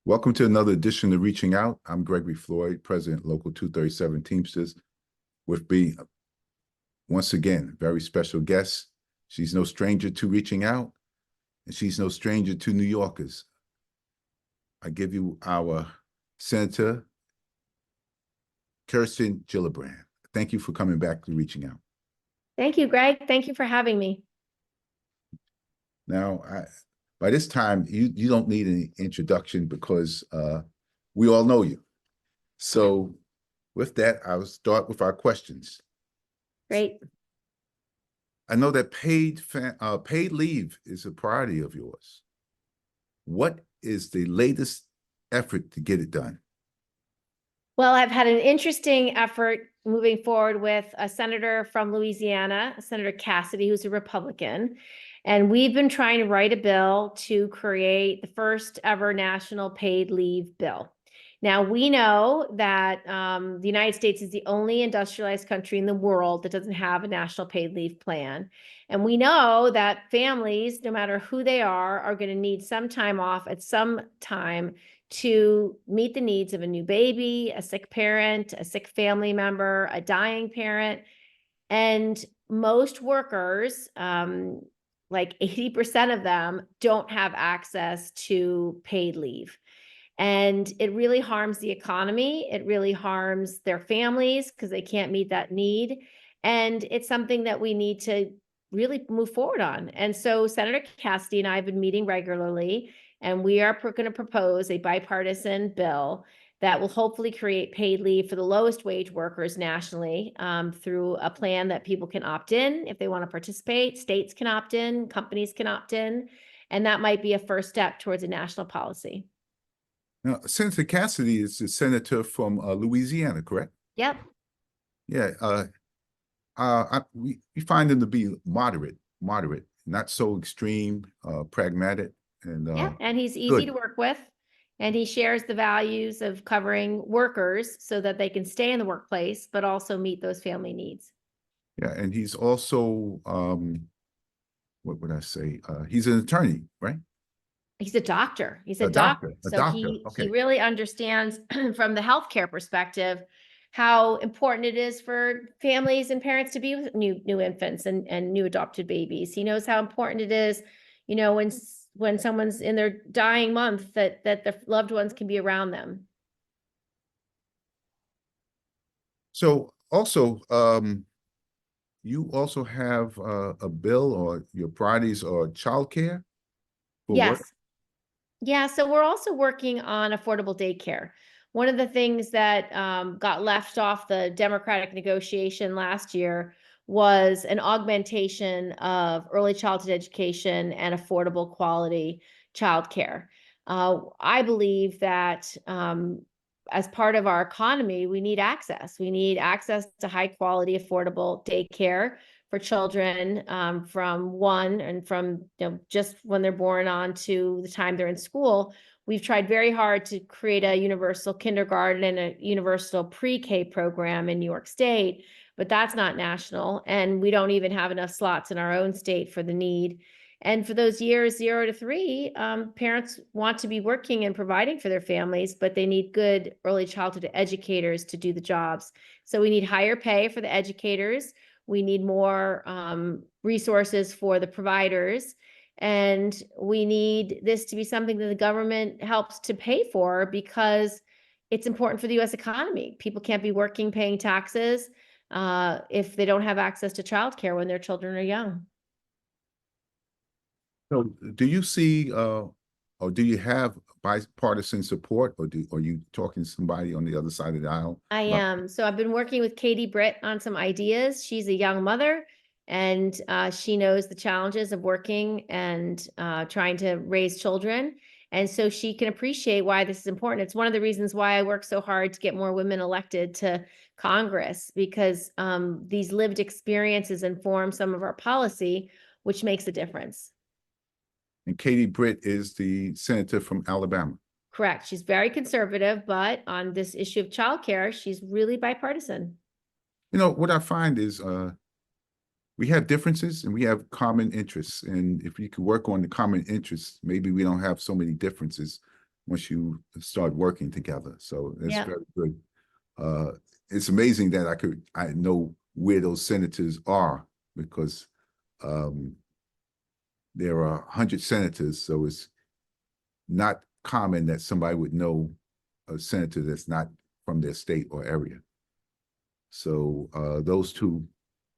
Welcome to another edition of Reaching Out. I'm Gregory Floyd, President, Local 237 Teamsters. With me, once again, very special guest. She's no stranger to reaching out, and she's no stranger to New Yorkers. I give you our Senator, Kirsten Gillibrand. Thank you for coming back to Reaching Out. Thank you, Greg. Thank you for having me. Now, by this time, you don't need any introduction because we all know you. So with that, I'll start with our questions. Great. I know that paid leave is a priority of yours. What is the latest effort to get it done? Well, I've had an interesting effort moving forward with a senator from Louisiana, Senator Cassidy, who's a Republican. And we've been trying to write a bill to create the first ever national paid leave bill. Now, we know that the United States is the only industrialized country in the world that doesn't have a national paid leave plan. And we know that families, no matter who they are going to need some time off at some time to meet the needs of a new baby, a sick parent, a sick family member, a dying parent. And most workers, like 80% of them, don't have access to paid leave. And it really harms the economy. It really harms their families because they can't meet that need. And it's something that we need to really move forward on. And so Senator Cassidy and I have been meeting regularly, and we are going to propose a bipartisan bill that will hopefully create paid leave for the lowest wage workers nationally through a plan that people can opt in if they want to participate. States can opt in, companies can opt in, and that might be a first step towards a national policy. Now, Senator Cassidy is the senator from Louisiana, correct? Yep. Yeah. We find him to be moderate, not so extreme, pragmatic, and and he's easy to work with. And he shares the values of covering workers so that they can stay in the workplace, but also meet those family needs. Yeah, and he's also, what would I say? He's an attorney, right? He's a doctor. He's a doctor. So he really understands from the healthcare perspective how important it is for families and parents to be with new infants and new adopted babies. He knows how important it is, you know, when someone's in their dying month that their loved ones can be around them. So also, you also have a bill, or your priorities are childcare? Yes. Yeah, so we're also working on affordable daycare. One of the things that got left off the Democratic negotiation last year was an augmentation of early childhood education and affordable quality childcare. I believe that as part of our economy, we need access. We need access to high quality, affordable daycare for children from just when they're born on to the time they're in school. We've tried very hard to create a universal kindergarten and a universal pre-K program in New York State, but that's not national. And we don't even have enough slots in our own state for the need. And for those years 0 to 3, parents want to be working and providing for their families, but they need good early childhood educators to do the jobs. So we need higher pay for the educators. We need more resources for the providers, and we need this to be something that the government helps to pay for because it's important for the U.S. economy. People can't be working, paying taxes if they don't have access to childcare when their children are young. So do you see, or do you have bipartisan support, or are you talking to somebody on the other side of the aisle? I am. So I've been working with Katie Britt on some ideas. She's a young mother, and she knows the challenges of working and trying to raise children. And so she can appreciate why this is important. It's one of the reasons why I work so hard to get more women elected to Congress, because these lived experiences inform some of our policy, which makes a difference. And Katie Britt is the senator from Alabama. Correct. She's very conservative, but on this issue of childcare, she's really bipartisan. You know, what I find is we have differences and we have common interests. And if we could work on the common interests, maybe we don't have so many differences. once you start working together. So it's Yeah. very good. It's amazing that I know where those senators are, because there are 100 senators, so it's not common that somebody would know a senator that's not from their state or area. So those two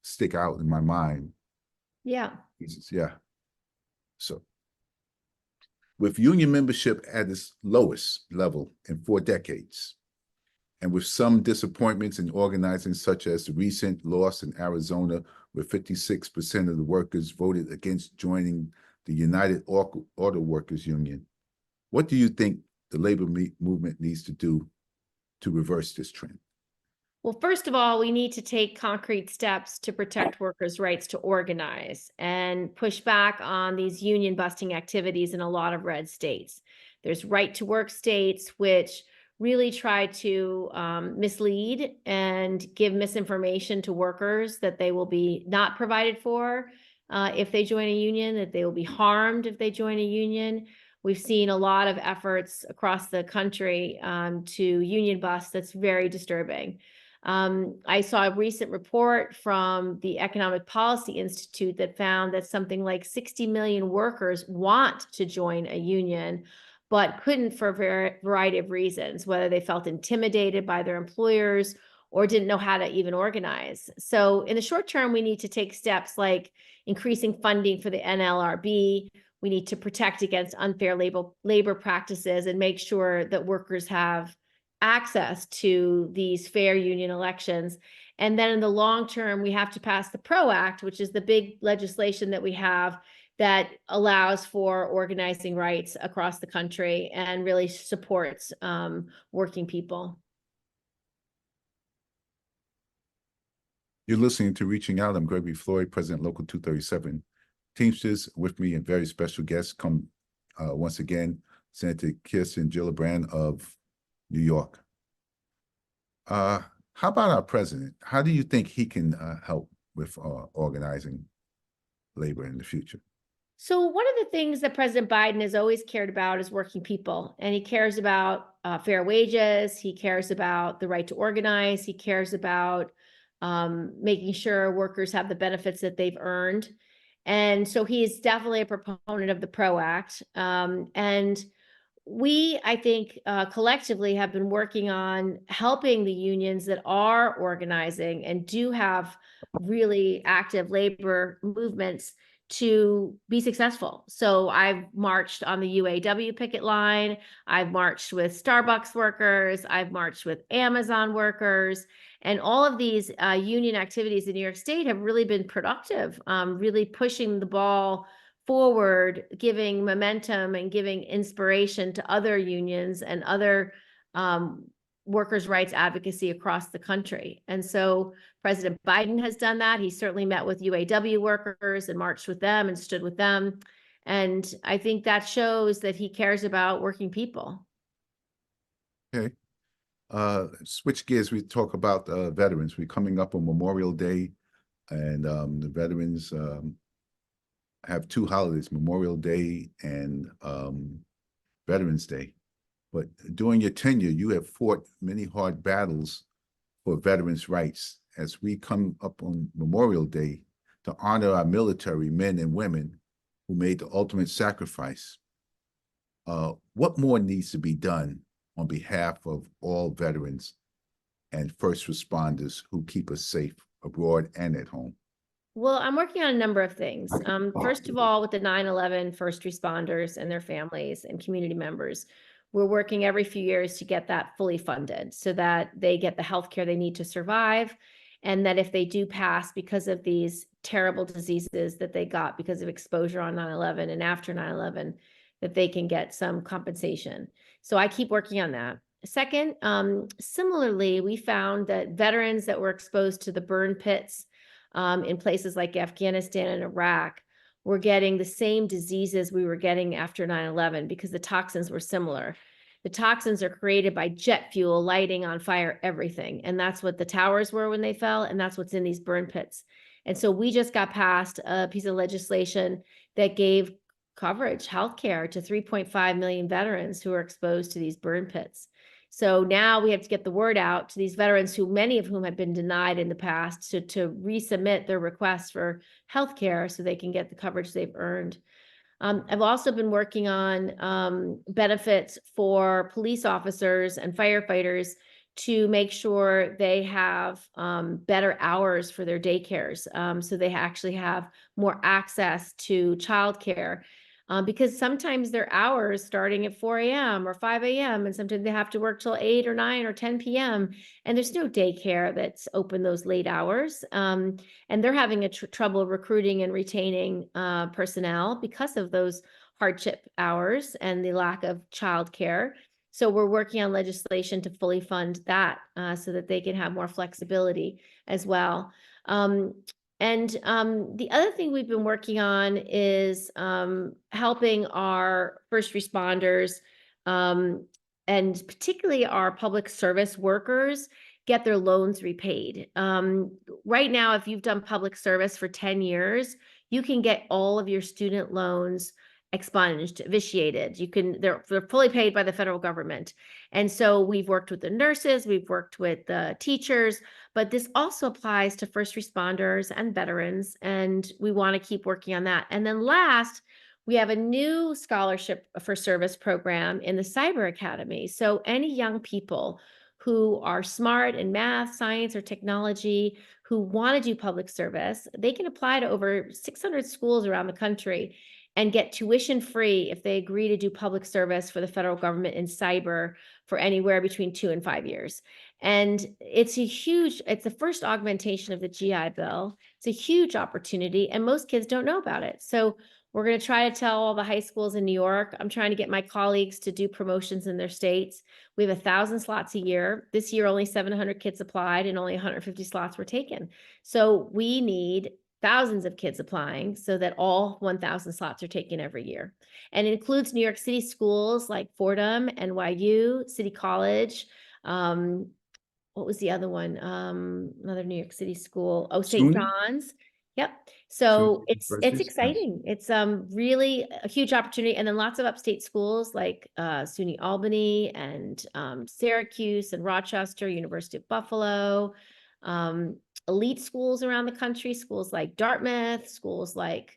stick out in my mind. Yeah. Yeah. So with union membership at its lowest level in 4 decades, and with some disappointments in organizing, such as the recent loss in Arizona, where 56% of the workers voted against joining the United Auto Workers Union, what do you think the labor movement needs to do to reverse this trend? Well, first of all, we need to take concrete steps to protect workers' rights to organize and push back on these union busting activities in a lot of red states. There's right to work states which really try to mislead and give misinformation to workers that they will be not provided for if they join a union, that they will be harmed if they join a union. We've seen a lot of efforts across the country to union bust. That's very disturbing. I saw a recent report from the Economic Policy Institute that found that something like 60 million workers want to join a union, but couldn't for a variety of reasons, whether they felt intimidated by their employers or didn't know how to even organize. So in the short term, we need to take steps like increasing funding for the NLRB. We need to protect against unfair labor practices and make sure that workers have access to these fair union elections. And then in the long term, we have to pass the PRO Act, which is the big legislation that we have that allows for organizing rights across the country and really supports working people. You're listening to Reaching Out. I'm Gregory Floyd, President Local 237 Teamsters. With me, a very special guest come once again, Senator Kirsten Gillibrand of New York. How about our president? How do you think he can help with organizing labor in the future? So one of the things that President Biden has always cared about is working people, and he cares about fair wages. He cares about the right to organize. He cares about making sure workers have the benefits that they've earned. And so he's definitely a proponent of the PRO Act. And we, I think, collectively have been working on helping the unions that are organizing and do have really active labor movements to be successful. So I've marched on the UAW picket line. I've marched with Starbucks workers. I've marched with Amazon workers. And all of these union activities in New York State have really been productive, really pushing the ball forward, giving momentum and giving inspiration to other unions and other workers' rights advocacy across the country. And so President Biden has done that. He certainly met with UAW workers and marched with them and stood with them. And I think that shows that he cares about working people. Okay. Switch gears, we talk about veterans. We're coming up on Memorial Day, and the veterans have 2 holidays, Memorial Day and Veterans Day. But during your tenure, you have fought many hard battles for veterans' rights. As we come up on Memorial Day to honor our military men and women who made the ultimate sacrifice, what more needs to be done on behalf of all veterans and first responders who keep us safe abroad and at home? Well, I'm working on a number of things. First of all, with the 9/11 first responders and their families and community members, we're working every few years to get that fully funded so that they get the health care they need to survive. And that if they do pass because of these terrible diseases that they got because of exposure on 9/11 and after 9/11, that they can get some compensation. So I keep working on that. Second, similarly, we found that veterans that were exposed to the burn pits in places like Afghanistan and Iraq were getting the same diseases we were getting after 9/11 because the toxins were similar. The toxins are created by jet fuel lighting on fire everything. And that's what the towers were when they fell. And that's what's in these burn pits. And so we just got passed a piece of legislation that gave coverage, healthcare to 3.5 million veterans who are exposed to these burn pits. So now we have to get the word out to these veterans who many of whom have been denied in the past to resubmit their requests for healthcare so they can get the coverage they've earned. I've also been working on benefits for police officers and firefighters to make sure they have better hours for their daycares. So they actually have more access to childcare. Because sometimes their hours starting at 4 a.m. or 5 a.m. and sometimes they have to work till 8 or 9 or 10 p.m. and there's no daycare that's open those late hours. And they're having a trouble recruiting and retaining personnel because of those hardship hours and the lack of childcare. So we're working on legislation to fully fund that so that they can have more flexibility as well. The other thing we've been working on is helping our first responders and particularly our public service workers get their loans repaid. Right now, if you've done public service for 10 years, you can get all of your student loans expunged, vitiated. They're fully paid by the federal government. And so we've worked with the nurses, we've worked with the teachers, but this also applies to first responders and veterans. And we want to keep working on that. And then last, we have a new scholarship for service program in the Cyber Academy. So any young people who are smart in math, science, or technology, who want to do public service, they can apply to over 600 schools around the country and get tuition free if they agree to do public service for the federal government in cyber for anywhere between 2 and 5 years. And it's the first augmentation of the GI Bill. It's a huge opportunity, and most kids don't know about it. So we're going to try to tell all the high schools in New York. I'm trying to get my colleagues to do promotions in their states. We have 1,000 slots a year. This year, only 700 kids applied and only 150 slots were taken. So we need thousands of kids applying so that all 1,000 slots are taken every year. And it includes New York City schools like Fordham, NYU, City College. What was the other one? Another New York City school. Oh, St. SUNY? John's. Yep. So it's University? Yes. exciting. It's really a huge opportunity. And then lots of upstate schools like SUNY Albany and Syracuse and Rochester, University of Buffalo, elite schools around the country, schools like Dartmouth, schools like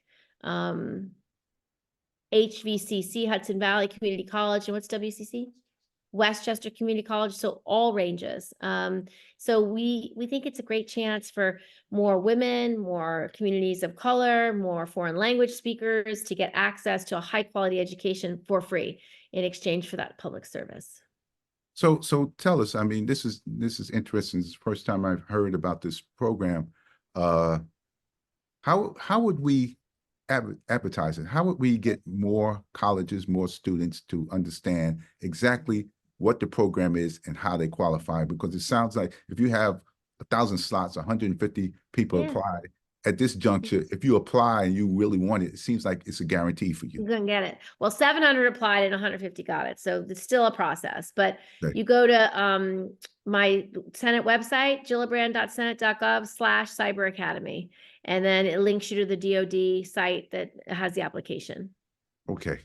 HVCC, Hudson Valley Community College, and what's WCC? Westchester Community College, so all ranges. So we think it's a great chance for more women, more communities of color, more foreign language speakers to get access to a high quality education for free in exchange for that public service. So tell us, I mean, this is interesting. It's the first time I've heard about this program. How would we advertise it? How would we get more colleges, more students to understand exactly what the program is and how they qualify? Because it sounds like if you have 1,000 slots, 150 people apply at this juncture, if you apply and you really want it, it seems like it's a guarantee for you. You can get it. Well, 700 applied and 150 got it. So it's still a process, but Okay. you go to my Senate website, gillibrand.senate.gov/cyber academy. And then it links you to the DoD site that has the application. Okay.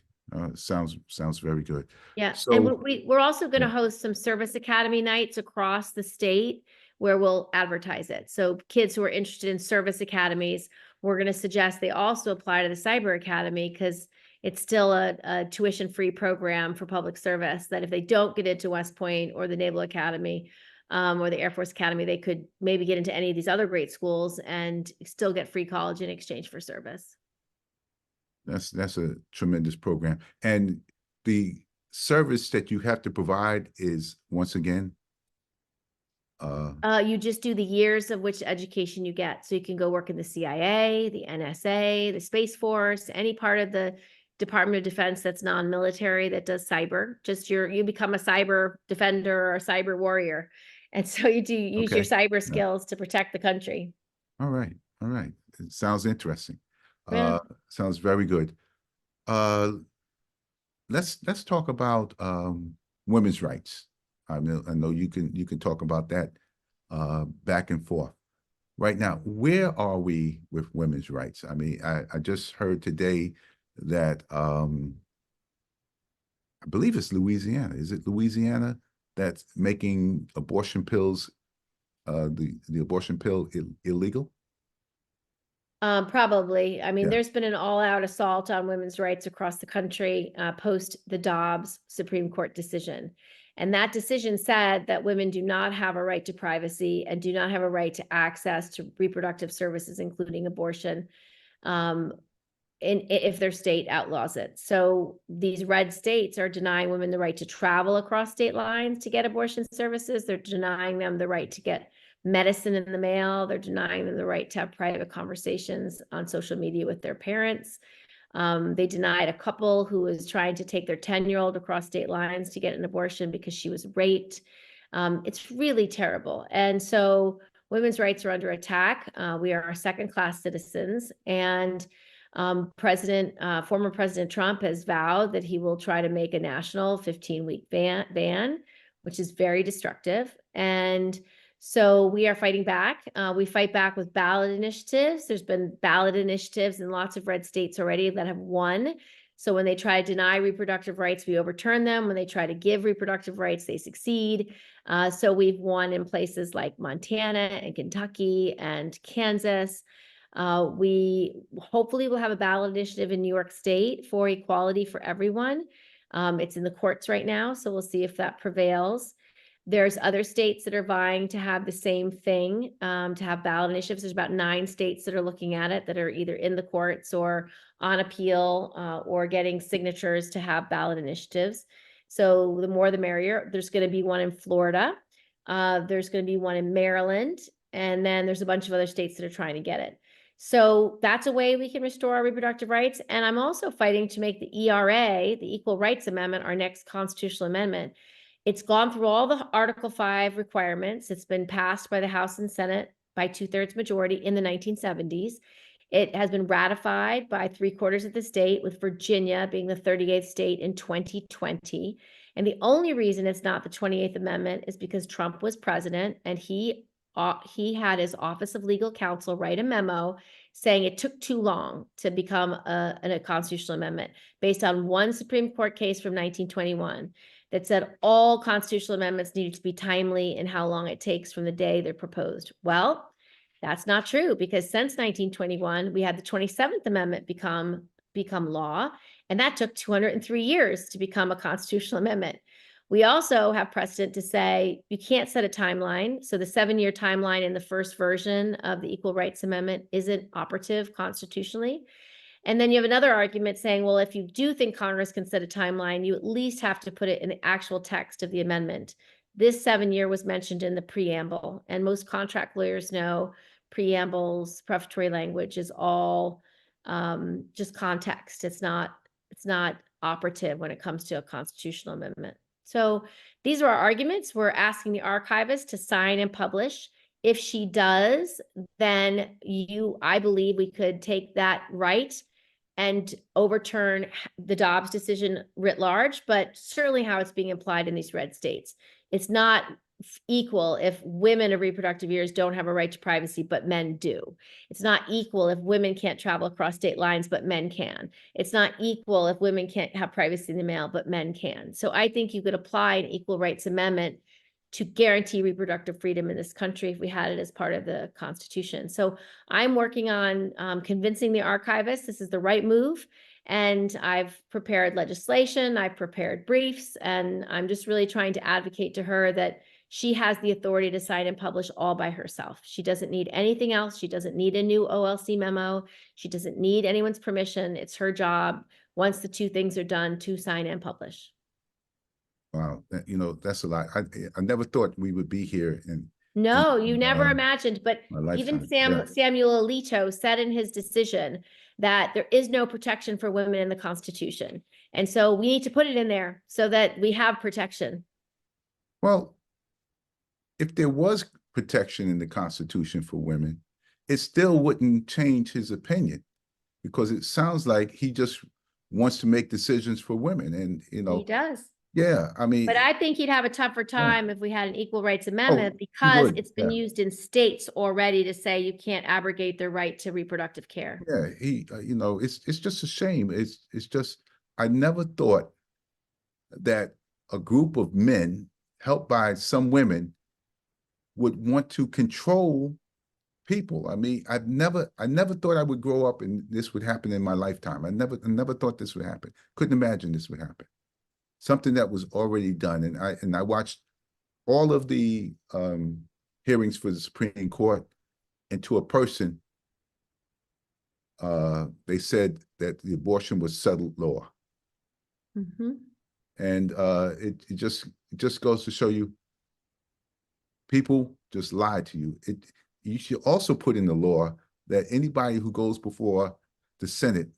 Sounds very good. Yeah. So And we're also going to host some service academy nights across the state where we'll advertise it. So kids who are interested in service academies, we're going to suggest they also apply to the Cyber Academy because it's still a tuition-free program for public service that if they don't get into West Point or the Naval Academy or the Air Force Academy, they could maybe get into any of these other great schools and still get free college in exchange for service. that's a tremendous program. And the service that you have to provide is, once again, you just do the years of which education you get. So you can go work in the CIA, the NSA, the Space Force, any part of the Department of Defense that's non-military that does cyber. Just you become a cyber defender or a cyber warrior. And so you do use your cyber skills to protect the country. All right. It sounds interesting. Yeah. Sounds very good. Let's talk about women's rights. I know you can talk about that back and forth. Right now, where are we with women's rights? I mean, I just heard today that I believe it's Louisiana. Is it Louisiana that's making abortion pills, the abortion pill illegal? Probably. I mean, Yeah. there's been an all-out assault on women's rights across the country post the Dobbs Supreme Court decision. And that decision said that women do not have a right to privacy and do not have a right to access to reproductive services, including abortion, if their state outlaws it. So these red states are denying women the right to travel across state lines to get abortion services. They're denying them the right to get medicine in the mail. They're denying them the right to have private conversations on social media with their parents. They denied a couple who was trying to take their 10-year-old across state lines to get an abortion because she was raped. It's really terrible. And so women's rights are under attack. We are second-class citizens, and former President Trump has vowed that he will try to make a national 15-week ban, which is very destructive. And so we are fighting back. We fight back with ballot initiatives. There's been ballot initiatives in lots of red states already that have won. So when they try to deny reproductive rights, we overturn them. When they try to give reproductive rights, they succeed. So we've won in places like Montana and Kentucky and Kansas. We hopefully will have a ballot initiative in New York State for equality for everyone. It's in the courts right now, so we'll see if that prevails. There's other states that are vying to have the same thing, to have ballot initiatives. There's about 9 states that are looking at it, that are either in the courts or on appeal, or getting signatures to have ballot initiatives. So the more the merrier. There's going to be one in Florida. There's going to be one in Maryland. And then there's a bunch of other states that are trying to get it. So that's a way we can restore our reproductive rights. And I'm also fighting to make the ERA, the Equal Rights Amendment, our next constitutional amendment. It's gone through all the Article 5 requirements. It's been passed by the House and Senate by 2/3 majority in the 1970s. It has been ratified by 3/4 of the state, with Virginia being the 38th state in 2020. And the only reason it's not the 28th Amendment is because Trump was president, and he had his Office of Legal Counsel write a memo saying it took too long to become a constitutional amendment, based on one Supreme Court case from 1921 that said all constitutional amendments needed to be timely in how long it takes from the day they're proposed. Well, that's not true, because since 1921, we had the 27th Amendment become law, and that took 203 years to become a constitutional amendment. We also have precedent to say you can't set a timeline. So the 7-year timeline in the first version of the Equal Rights Amendment isn't operative constitutionally. And then you have another argument saying, well, if you do think Congress can set a timeline, you at least have to put it in the actual text of the amendment. This 7-year was mentioned in the preamble, and most contract lawyers know preambles, prefatory language is all just context. It's not operative when it comes to a constitutional amendment. So these are our arguments. We're asking the archivist to sign and publish. If she does, then I believe we could take that right and overturn the Dobbs decision writ large, but certainly how it's being applied in these red states. It's not equal if women of reproductive years don't have a right to privacy, but men do. It's not equal if women can't travel across state lines, but men can. It's not equal if women can't have privacy in the mail, but men can. So I think you could apply an Equal Rights Amendment to guarantee reproductive freedom in this country if we had it as part of the Constitution. So I'm working on convincing the archivist this is the right move. And I've prepared legislation, I've prepared briefs, and I'm just really trying to advocate to her that she has the authority to sign and publish all by herself. She doesn't need anything else. She doesn't need a new OLC memo. She doesn't need anyone's permission. It's her job, once the 2 things are done, to sign and publish. Wow, that's a lot. I never thought we would be here. No, you never imagined, but even Yeah. Samuel Alito said in his decision that there is no protection for women in the Constitution. And so we need to put it in there so that we have protection. Well, if there was protection in the Constitution for women, it still wouldn't change his opinion, because it sounds like he just wants to make decisions for women. And, He does. Yeah, I mean, But I think he'd have a tougher yeah. time if we had an equal rights Oh, amendment he because would, it's been yeah. used in states already to say you can't abrogate their right to reproductive care. Yeah, you know, it's just a shame. It's just I never thought that a group of men, helped by some women, would want to control people. I mean, I never thought I would grow up and this would happen in my lifetime. I never thought this would happen. Couldn't imagine this would happen. Something that was already done, and I watched all of the hearings for the Supreme Court, and to a person, they said that the abortion was settled law. Mhm. And it just goes to show you, people just lie to you. You should also put in the law that anybody who goes before the Senate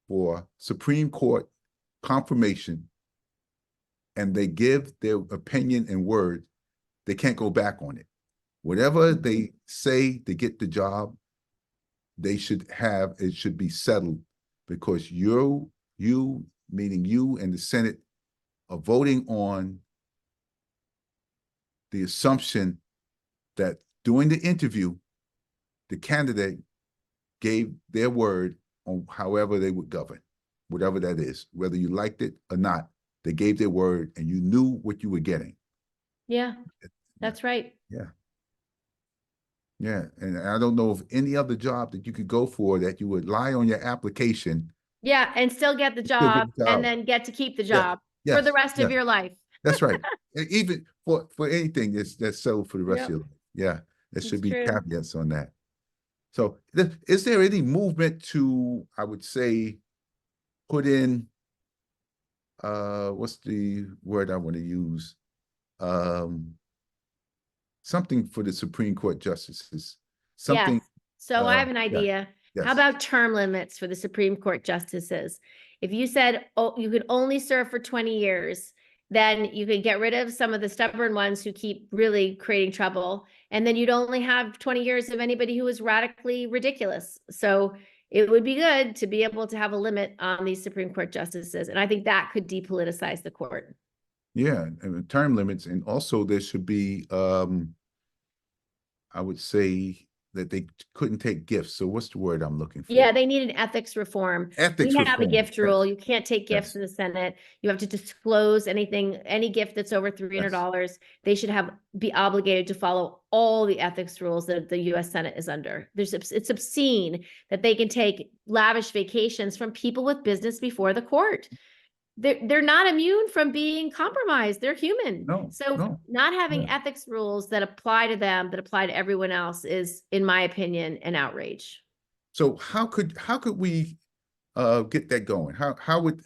for Supreme Court confirmation and they give their opinion and word, they can't go back on it. Whatever they say to get the job, they should have, it should be settled, because you, meaning you and the Senate, are voting on the assumption that during the interview, the candidate gave their word on however they would govern, whatever that is, whether you liked it or not. They gave their word and you knew what you were getting. Yeah, that's right. Yeah. Yeah. And I don't know of any other job that you could go for that you would lie on your application. Yeah, and still get the Still job get the and job. then get to keep the Yes. job for the Yes. rest of Yes. your life. That's right. Even for anything that's settled for the rest Yep. of your life. Yeah. There It's should be true. caveats on that. So is there any movement to, I would say, put in, what's the word I want to use? Something for the Supreme Court justices. Yes. Something, So I have an yeah, idea. How yes. about term limits for the Supreme Court justices? If you said, oh, you could only serve for 20 years, then you could get rid of some of the stubborn ones who keep really creating trouble. And then you'd only have 20 years of anybody who is radically ridiculous. So it would be good to be able to have a limit on these Supreme Court justices. And I think that could depoliticize the court. Yeah, and term limits. And also there should be, I would say that they couldn't take gifts. So what's the word I'm looking Yeah, for? they need an ethics reform. Ethics We have a reform. gift Yes, rule. You can't take gifts yes, in the Senate. You have to disclose anything, any gift that's over yes. $300. They should be obligated to follow all the ethics rules that the US Senate is under. It's obscene that they can take lavish vacations from people with business before the court. They're not immune from being compromised. They're human. No, So no. not having Yeah. ethics rules that apply to them, that apply to everyone else is, in my opinion, an outrage. So how could we get that going? How would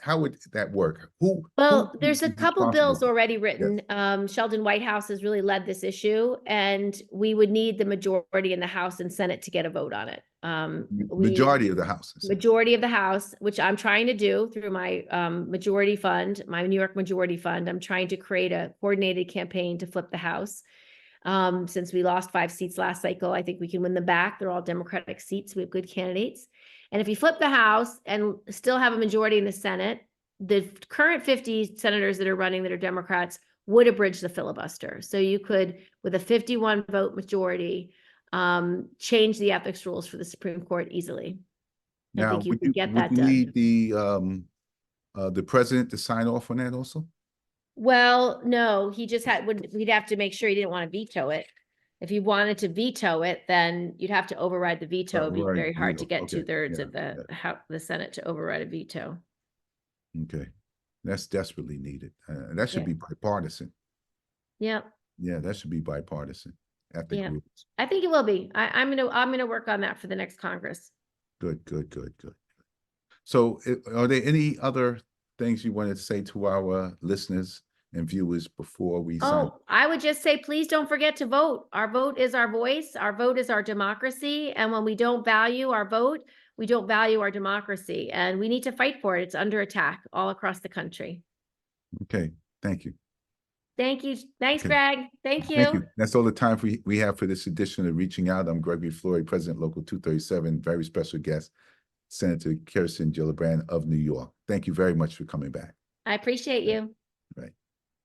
that work? Who Well, there's a is couple bills responsible? already Yes. written. Sheldon Whitehouse has really led this issue, and we would need the majority in the House and Senate to get a vote on it. Majority of the House. Majority of the House, which I'm trying to do through my majority fund, my New York Majority Fund. I'm trying to create a coordinated campaign to flip the House. Since we lost 5 seats last cycle, I think we can win them back. They're all Democratic seats. We have good candidates. And if you flip the House and still have a majority in the Senate, the current 50 senators that are running that are Democrats would abridge the filibuster. So you could, with a 51 vote majority, change the ethics rules for the Supreme Court easily. I Now, think you could get would that you done. need the president to sign off on that also? Well, no, he just we'd have to make sure he didn't want to veto it. If he wanted to veto it, then you'd have to override the veto. It'd be Right, very hard to get okay, 2/3 yeah, of yeah. the Senate to override a veto. Okay, that's desperately needed. That should Yeah. be bipartisan. Yeah, Yeah, that should be bipartisan. Ethic yeah. rules. I think it will be. I'm gonna work on that for the next Congress. Good, good, good, good. So, are there any other things you wanted to say to our listeners and viewers before we sign? Oh, I would just say, please don't forget to vote. Our vote is our voice. Our vote is our democracy. And when we don't value our vote, we don't value our democracy. And we need to fight for it. It's under attack all across the country. Okay, thank you. Thank you. Thanks, Okay. Greg. Thank you. Thank you. That's all the time we have for this edition of Reaching Out. I'm Gregory Floyd, President Local 237, very special guest, Senator Kirsten Gillibrand of New York. Thank you very much for coming back. I appreciate you.